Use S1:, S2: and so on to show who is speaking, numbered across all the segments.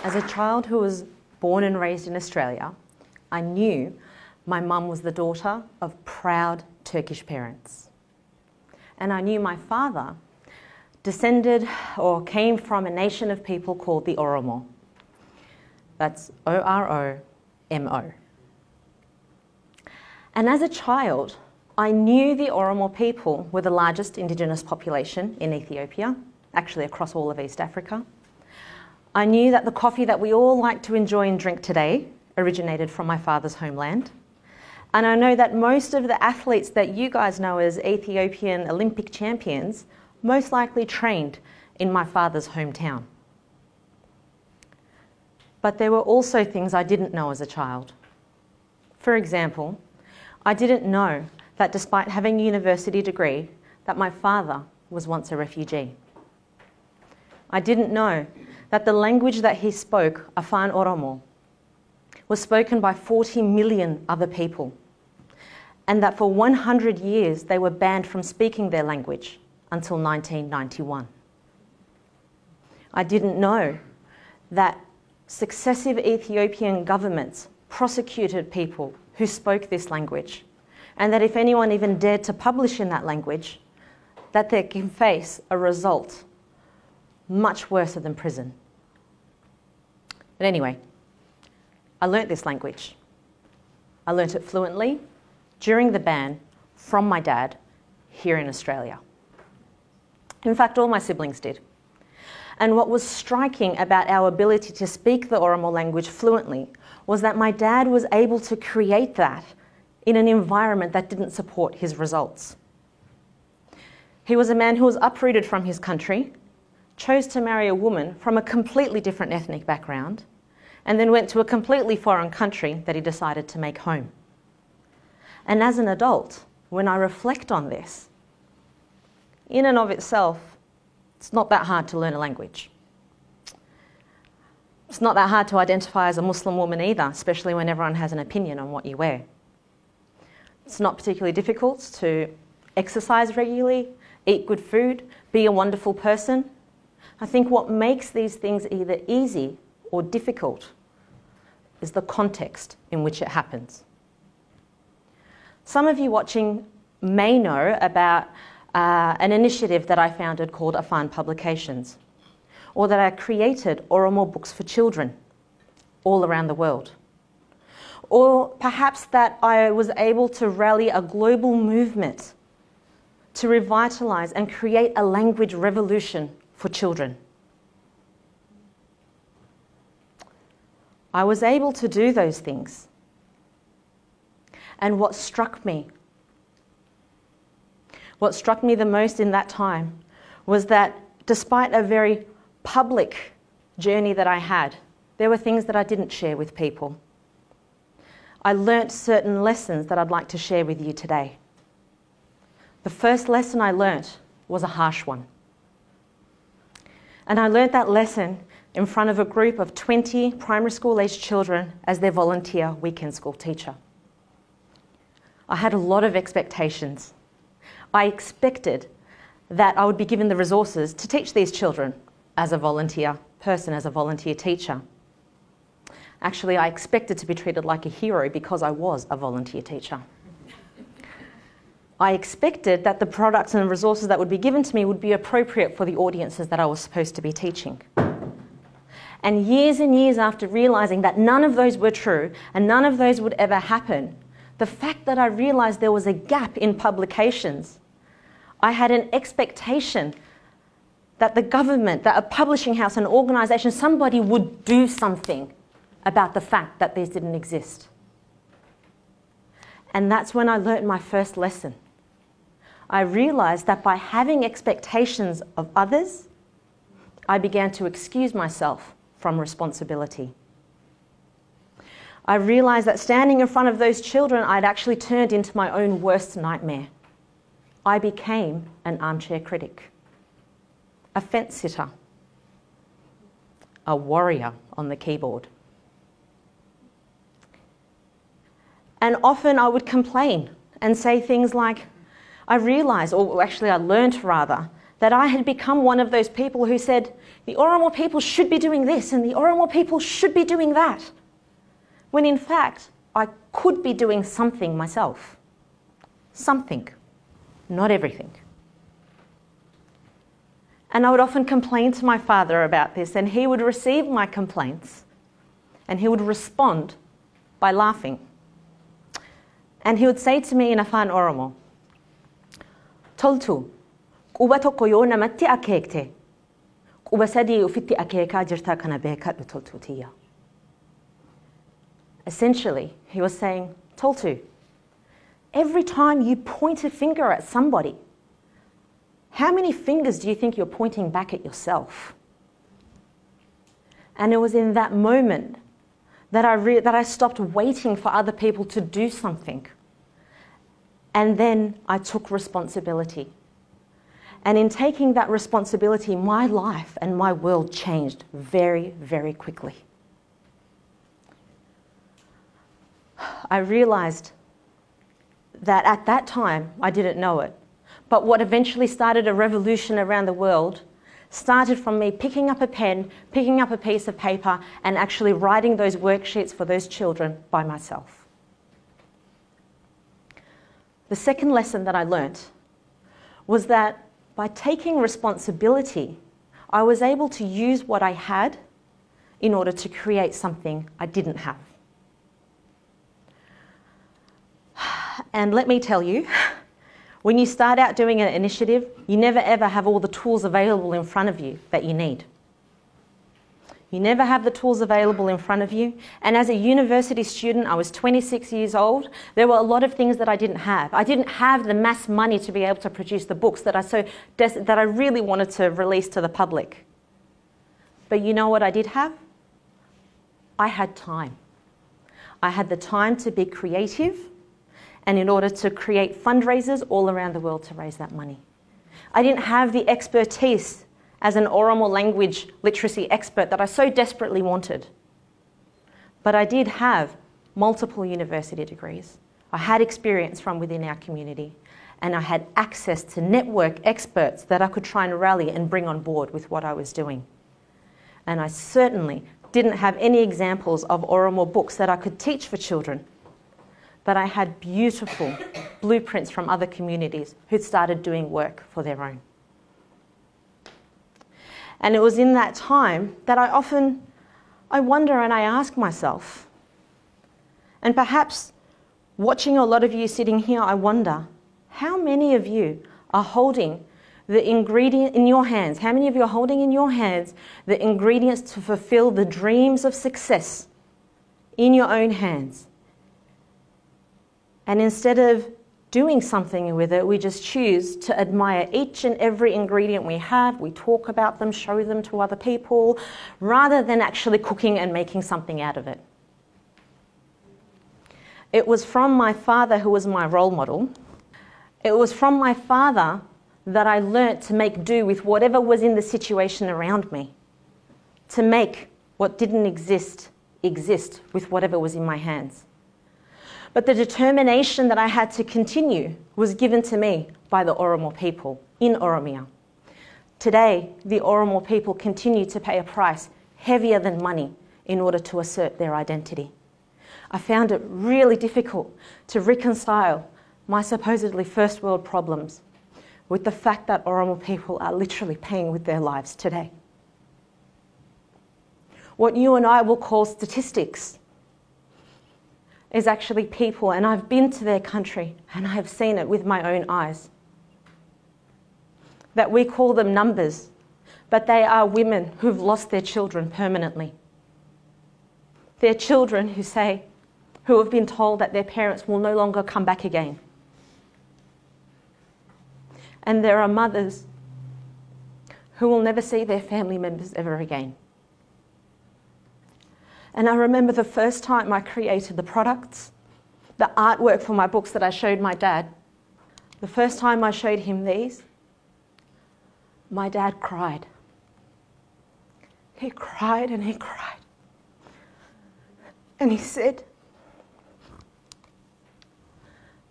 S1: As a child who was born and raised in Australia, I knew my mum was the daughter of proud Turkish parents. And I knew my father descended or came from a nation of people called the Oromo. That's O-R-O-M-O. And as a child, I knew the Oromo people were the largest indigenous population in Ethiopia, actually across all of East Africa. I knew that the coffee that we all like to enjoy and drink today originated from my father's homeland. And I know that most of the athletes that you guys know as Ethiopian Olympic champions most likely trained in my father's hometown. But there were also things I didn't know as a child. For example, I didn't know that despite having a university degree, that my father was once a refugee. I didn't know that the language that he spoke, Afan Oromo, was spoken by 40 million other people, and that for 100 years they were banned from speaking their language until 1991. I didn't know that successive Ethiopian governments prosecuted people who spoke this language, and that if anyone even dared to publish in that language, that they can face a result much worse than prison. But anyway, I learnt this language. I learnt it fluently during the ban from my dad here in Australia. In fact, all my siblings did. And what was striking about our ability to speak the Oromo language fluently was that my dad was able to create that in an environment that didn't support his results. He was a man who was uprooted from his country, chose to marry a woman from a completely different ethnic background, and then went to a completely foreign country that he decided to make home. And as an adult, when I reflect on this, in and of itself, it's not that hard to learn a language. It's not that hard to identify as a Muslim woman either, especially when everyone has an opinion on what you wear. It's not particularly difficult to exercise regularly, eat good food, be a wonderful person. I think what makes these things either easy or difficult is the context in which it happens. Some of you watching may know about an initiative that I founded called Afan Publications, or that I created Oromo books for children all around the world. Or perhaps that I was able to rally a global movement to revitalise and create a language revolution for children. I was able to do those things. And what struck me the most in that time was that despite a very public journey that I had, there were things that I didn't share with people. I learnt certain lessons that I'd like to share with you today. The first lesson I learnt was a harsh one. And I learnt that lesson in front of a group of 20 primary school-aged children as their volunteer weekend school teacher. I had a lot of expectations. I expected that I would be given the resources to teach these children as a volunteer person, as a volunteer teacher. Actually, I expected to be treated like a hero because I was a volunteer teacher. I expected that the products and resources that would be given to me would be appropriate for the audiences that I was supposed to be teaching. And years after realising that none of those were true and none of those would ever happen, the fact that I realised there was a gap in publications, I had an expectation that the government, that a publishing house, an organisation, somebody would do something about the fact that these didn't exist. And that's when I learnt my first lesson. I realised that by having expectations of others, I began to excuse myself from responsibility. I realised that standing in front of those children, I'd actually turned into my own worst nightmare. I became an armchair critic, a fence sitter, a warrior on the keyboard. And often I would complain and say things like, I realised, or actually I learnt rather, that I had become one of those people who said, the Oromo people should be doing this and the Oromo people should be doing that, when in fact I could be doing something myself. Something, not everything. And I would often complain to my father about this, and he would receive my complaints and he would respond by laughing. And he would say to me in Afaan Oromo, Toltu, quba tokko yoo namatti akeekte, quba sadii ufitti akeekaa jirta kana beekadhu toltu tiyya. Essentially, he was saying, Toltu, every time you point a finger at somebody, how many fingers do you think you're pointing back at yourself? And it was in that moment that I stopped waiting for other people to do something. And then I took responsibility. And in taking that responsibility, my life and my world changed very, very quickly. I realized that at that time, I didn't know it, but what eventually started a revolution around the world started from me picking up a pen, picking up a piece of paper, and actually writing those worksheets for those children by myself. The second lesson that I learnt was that by taking responsibility, I was able to use what I had in order to create something I didn't have. And let me tell you, when you start out doing an initiative, you never ever have all the tools available in front of you that you need. You never have the tools available in front of you. And as a university student, I was 26 years old. There were a lot of things that I didn't have. I didn't have the mass money to be able to produce the books that I really wanted to release to the public. But you know what I did have? I had time. I had the time to be creative, and in order to create fundraisers all around the world to raise that money. I didn't have the expertise as an Oromo language literacy expert that I so desperately wanted. But I did have multiple university degrees. I had experience from within our community, and I had access to network experts that I could try and rally and bring on board with what I was doing. And I certainly didn't have any examples of Oromo books that I could teach for children. But I had beautiful blueprints from other communities who'd started doing work for their own. And it was in that time that I wonder and I ask myself, and perhaps watching a lot of you sitting here, I wonder, how many of you are holding the ingredient in your hands? How many of you are holding in your hands the ingredients to fulfill the dreams of success in your own hands? And instead of doing something with it, we just choose to admire each and every ingredient we have. We talk about them, show them to other people, rather than actually cooking and making something out of it. It was from my father, who was my role model. It was from my father that I learnt to make do with whatever was in the situation around me, to make what didn't exist with whatever was in my hands. But the determination that I had to continue was given to me by the Oromo people in Oromia. Today, the Oromo people continue to pay a price heavier than money in order to assert their identity. I found it really difficult to reconcile my supposedly first world problems with the fact that Oromo people are literally paying with their lives today. What you and I will call statistics is actually people, and I've been to their country and I have seen it with my own eyes. That we call them numbers, but they are women who've lost their children permanently. They're children who have been told that their parents will no longer come back again. And there are mothers who will never see their family members ever again. And I remember the first time I created the products, the artwork for my books that I showed my dad. The first time I showed him these, my dad cried. He cried and he cried. And he said,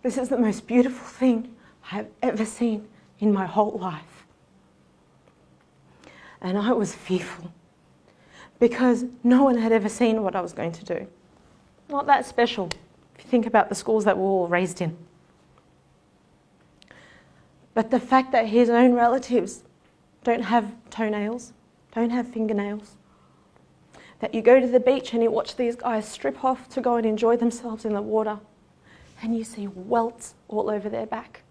S1: "This is the most beautiful thing I have ever seen in my whole life." And I was fearful because no one had ever seen what I was going to do. Not that special if you think about the schools that we're all raised in. But the fact that his own relatives don't have toenails, don't have fingernails, that you go to the beach and you watch these guys strip off to go and enjoy themselves in the water, and you see welts all over their back.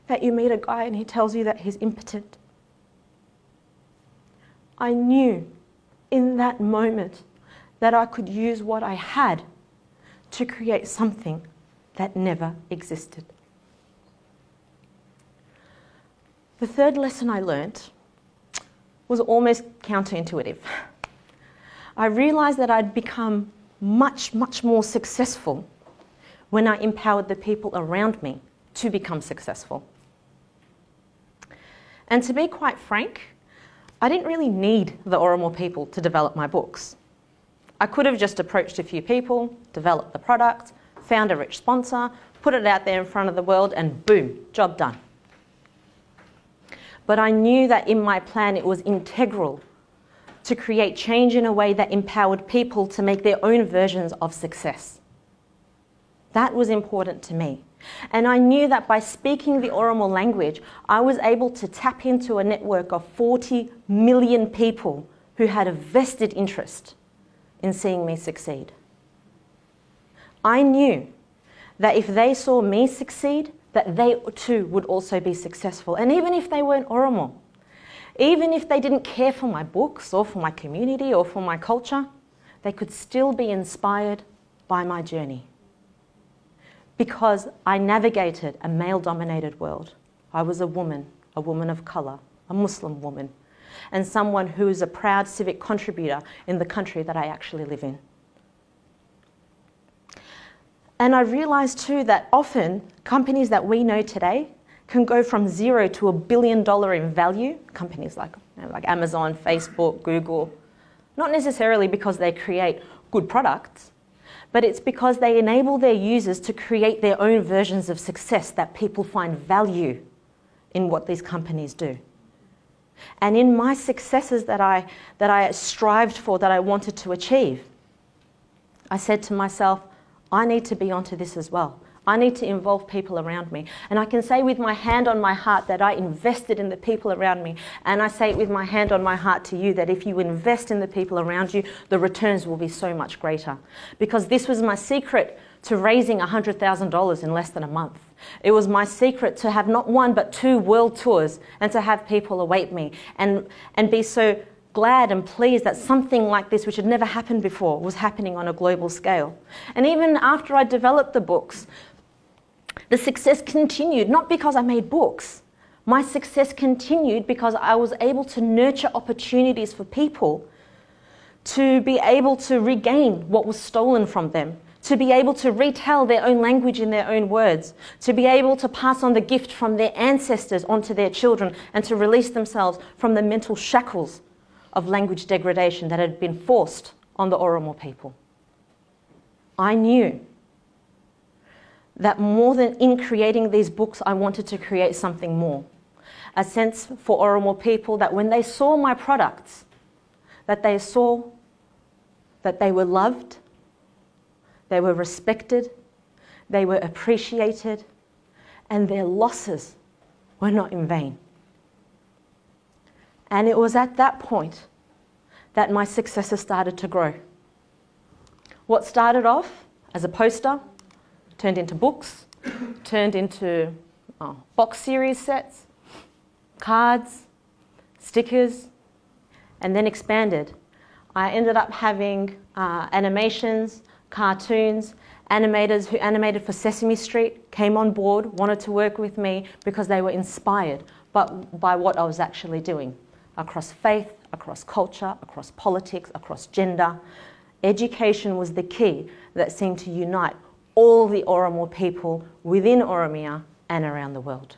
S1: That you meet a guy and he tells you that he's impotent. I knew in that moment that I could use what I had to create something that never existed. The third lesson I learnt was almost counterintuitive. I realised that I'd become much more successful when I empowered the people around me to become successful. And to be quite frank, I didn't really need the Oromo people to develop my books. I could have just approached a few people, developed the product, found a rich sponsor, put it out there in front of the world, and boom, job done. But I knew that in my plan it was integral to create change in a way that empowered people to make their own versions of success. That was important to me. And I knew that by speaking the Oromo language, I was able to tap into a network of 40 million people who had a vested interest in seeing me succeed. I knew that if they saw me succeed, that they too would also be successful. And even if they weren't Oromo, even if they didn't care for my books or for my community or for my culture, they could still be inspired by my journey. Because I navigated a male-dominated world. I was a woman of colour, a Muslim woman, and someone who is a proud civic contributor in the country that I actually live in. And I realised too that often companies that we know today can go from 0 to $1 billion in value, companies like Amazon, Facebook, Google, not necessarily because they create good products, but it's because they enable their users to create their own versions of success that people find value in what these companies do. And in my successes that I strived for, that I wanted to achieve, I said to myself, I need to be onto this as well. I need to involve people around me. And I can say with my hand on my heart that I invested in the people around me. And I say it with my hand on my heart to you that if you invest in the people around you, the returns will be so much greater. Because this was my secret to raising $100,000 in less than a month. It was my secret to have not one but 2 world tours and to have people await me and be so glad and pleased that something like this, which had never happened before, was happening on a global scale. And even after I developed the books, the success continued, not because I made books. My success continued because I was able to nurture opportunities for people to be able to regain what was stolen from them, to be able to retell their own language in their own words, to be able to pass on the gift from their ancestors onto their children and to release themselves from the mental shackles of language degradation that had been forced on the Oromo people. I knew that more than in creating these books, I wanted to create something more. A sense for Oromo people that when they saw my products, that they saw that they were loved, they were respected, they were appreciated, and their losses were not in vain. And it was at that point that my successes started to grow. What started off as a poster turned into books, turned into box series sets, cards, stickers, and then expanded. I ended up having animations, cartoons, animators who animated for Sesame Street came on board, wanted to work with me because they were inspired by what I was actually doing across faith, across culture, across politics, across gender. Education was the key that seemed to unite all the Oromo people within Oromia and around the world.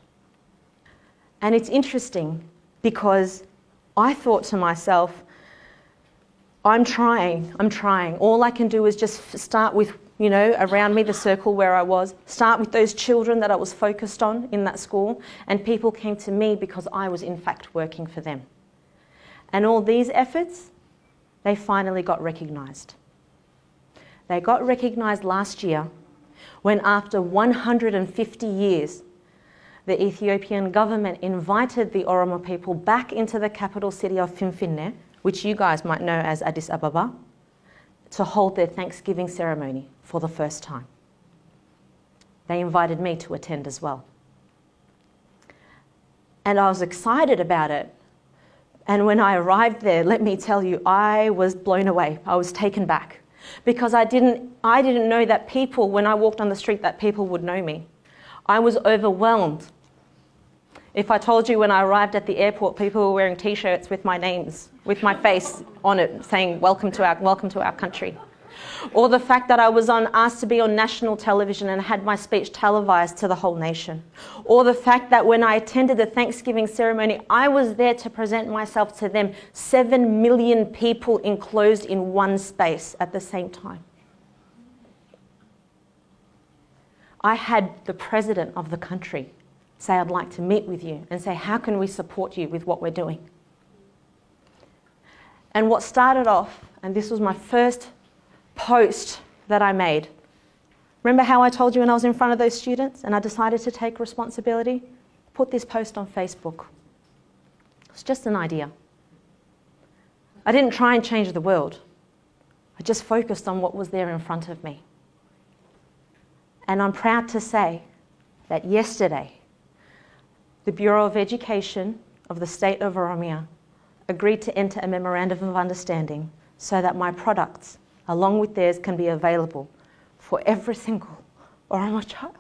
S1: And it's interesting because I thought to myself, I'm trying. All I can do is just start with, around me, the circle where I was, start with those children that I was focused on in that school, and people came to me because I was in fact working for them. And all these efforts, they finally got recognised. They got recognised last year when, after 150 years, the Ethiopian government invited the Oromo people back into the capital city of Finfinne, which you guys might know as Addis Ababa, to hold their Thanksgiving ceremony for the first time. They invited me to attend as well. And I was excited about it. And when I arrived there, let me tell you, I was blown away. I was taken back. Because I didn't know that people, when I walked on the street, that people would know me. I was overwhelmed. If I told you when I arrived at the airport, people were wearing T-shirts with my names, with my face on it, saying, welcome to our country. Or the fact that I was asked to be on national television and had my speech televised to the whole nation. Or the fact that when I attended the Thanksgiving ceremony, I was there to present myself to them, 7 million people enclosed in one space at the same time. I had the president of the country say, I'd like to meet with you, and say, how can we support you with what we're doing? And what started off, and this was my first post that I made. Remember how I told you when I was in front of those students and I decided to take responsibility? Put this post on Facebook. It was just an idea. I didn't try and change the world. I just focused on what was there in front of me. And I'm proud to say that yesterday, the Bureau of Education of the state of Oromia agreed to enter a memorandum of understanding so that my products, along with theirs, can be available for every single Oromo child.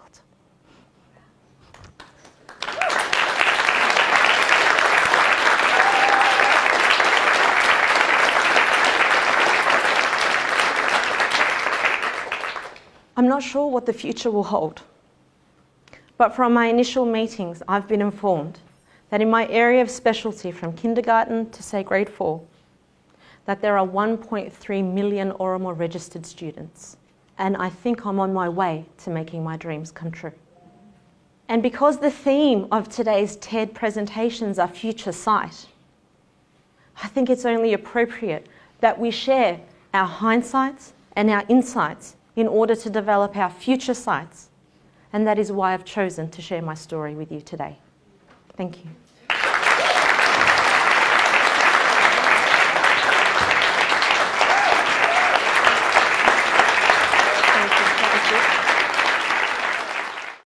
S1: I'm not sure what the future will hold, but from my initial meetings, I've been informed that in my area of specialty, from kindergarten to say grade 4, that there are 1.3 million Oromo registered students. And I think I'm on my way to making my dreams come true. And because the theme of today's TED presentations are future sight, I think it's only appropriate that we share our hindsights and our insights in order to develop our future sights. And that is why I've chosen to share my story with you today. Thank you.